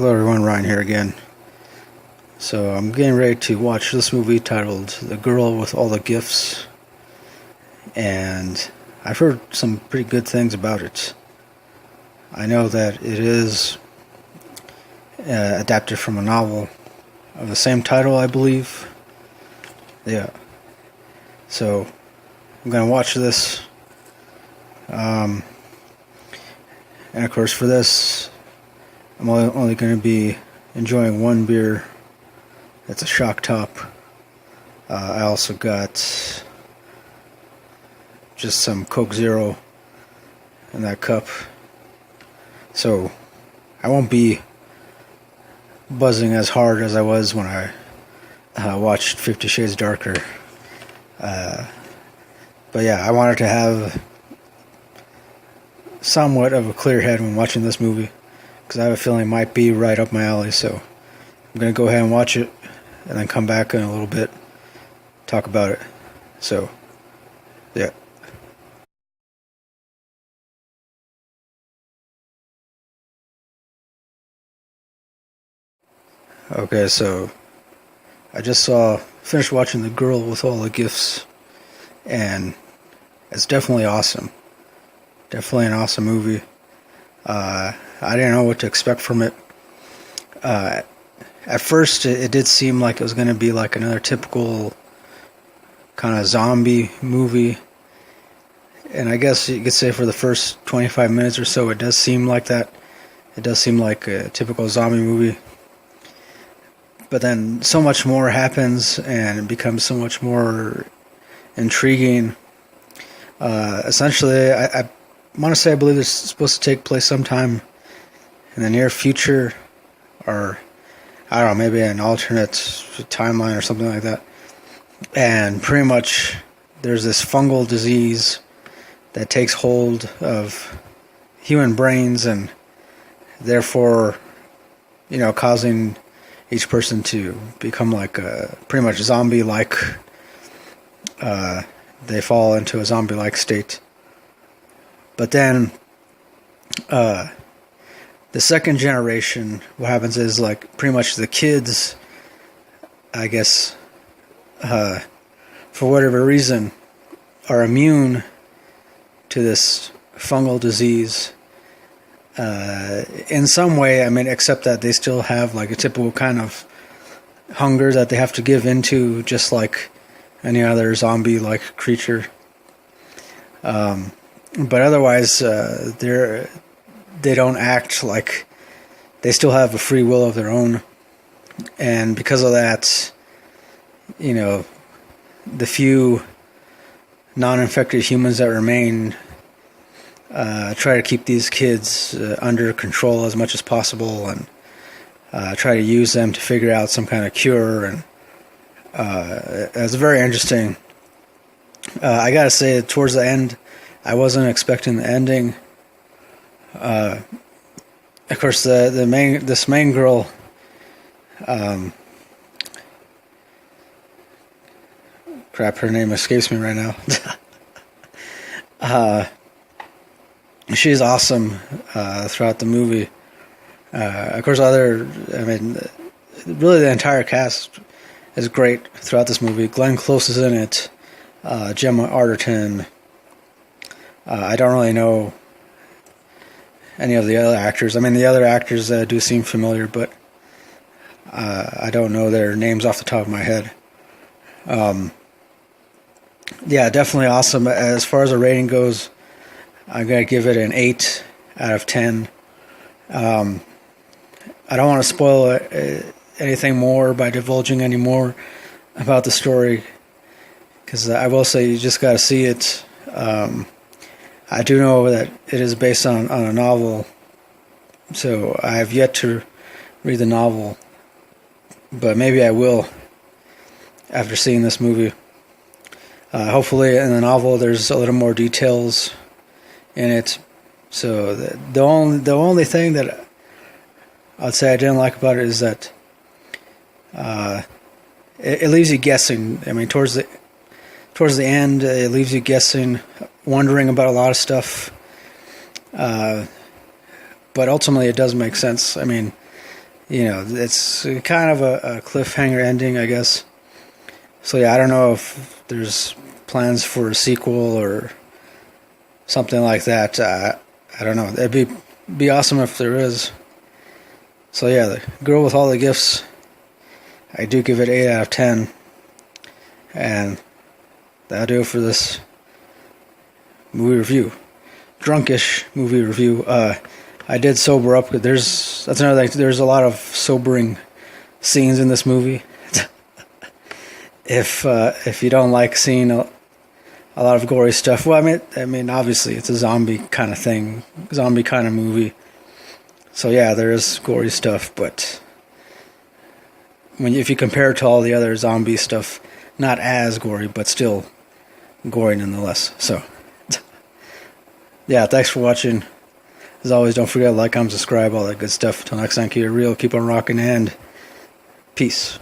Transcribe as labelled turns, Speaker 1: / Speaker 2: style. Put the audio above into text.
Speaker 1: Hello everyone, Ryan here again. So I'm getting ready to watch this movie titled The Girl with All the Gifts, and I've heard some pretty good things about it. I know that it is adapted from a novel of the same title, I believe. Yeah. So I'm going to watch this. And of course for this, I'm only going to be enjoying one beer. It's a shock top. I also got just some Coke Zero in that cup. So I won't be buzzing as hard as I was when I watched 50 Shades Darker. But yeah, I wanted to have somewhat of a clear head when watching this movie, because I have a feeling it might be right up my alley. So I'm going to go ahead and watch it and then come back in a little bit, talk about it. So, yeah. Okay, so I just finished watching The Girl with All the Gifts, and it's definitely awesome. Definitely an awesome movie. I didn't know what to expect from it. At first, it did seem like it was going to be like another typical kind of zombie movie. And I guess you could say for the first 25 minutes or so, it does seem like that. It does seem like a typical zombie movie. But then so much more happens, and it becomes so much more intriguing. Essentially, I want to say I believe it's supposed to take place sometime in the near future, or I don't know, maybe an alternate timeline or something like that. And pretty much there's this fungal disease that takes hold of human brains, and therefore, causing each person to become like a pretty much zombie-like. They fall into a zombie-like state. But then, the second generation, what happens is, like, pretty much the kids, I guess, for whatever reason, are immune to this fungal disease. In some way, I mean, except that they still have, like, a typical kind of hunger that they have to give into, just like any other zombie-like creature. But otherwise, they don't act like they still have a free will of their own. And because of that, the few non-infected humans that remain try to keep these kids under control as much as possible, and try to use them to figure out some kind of cure. And it's very interesting. I gotta say, towards the end, I wasn't expecting the ending. Of course, this main girl, crap, her name escapes me right now. She's awesome throughout the movie. Of course, really the entire cast is great throughout this movie. Glenn Close is in it. Gemma Arterton. I don't really know any of the other actors. I mean, the other actors do seem familiar, but I don't know their names off the top of my head. Yeah, definitely awesome. As far as the rating goes, I'm going to give it an 8 out of 10. I don't want to spoil anything more by divulging any more about the story, because I will say you just got to see it. I do know that it is based on a novel, so I have yet to read the novel, but maybe I will after seeing this movie. Hopefully in the novel there's a little more details in it. So the only thing that I'd say I didn't like about it is that it leaves you guessing. I mean, towards the end, it leaves you guessing, wondering about a lot of stuff. But ultimately, it does make sense. I mean, it's kind of a cliffhanger ending, I guess. So yeah, I don't know if there's plans for a sequel or something like that. I don't know. It'd be awesome if there is. So yeah, The Girl with All the Gifts, I do give it 8 out of 10. And that'll do it for this movie review. Drunkish movie review. I did sober up. That's another thing. There's a lot of sobering scenes in this movie. If you don't like seeing a lot of gory stuff, well, I mean, obviously it's a zombie kind of thing, zombie kind of movie. So yeah, there is gory stuff, but if you compare it to all the other zombie stuff, not as gory, but still gory nonetheless. So yeah, thanks for watching. As always, don't forget to like, comment, subscribe, all that good stuff. Until next time, keep it real, keep on rocking, and peace.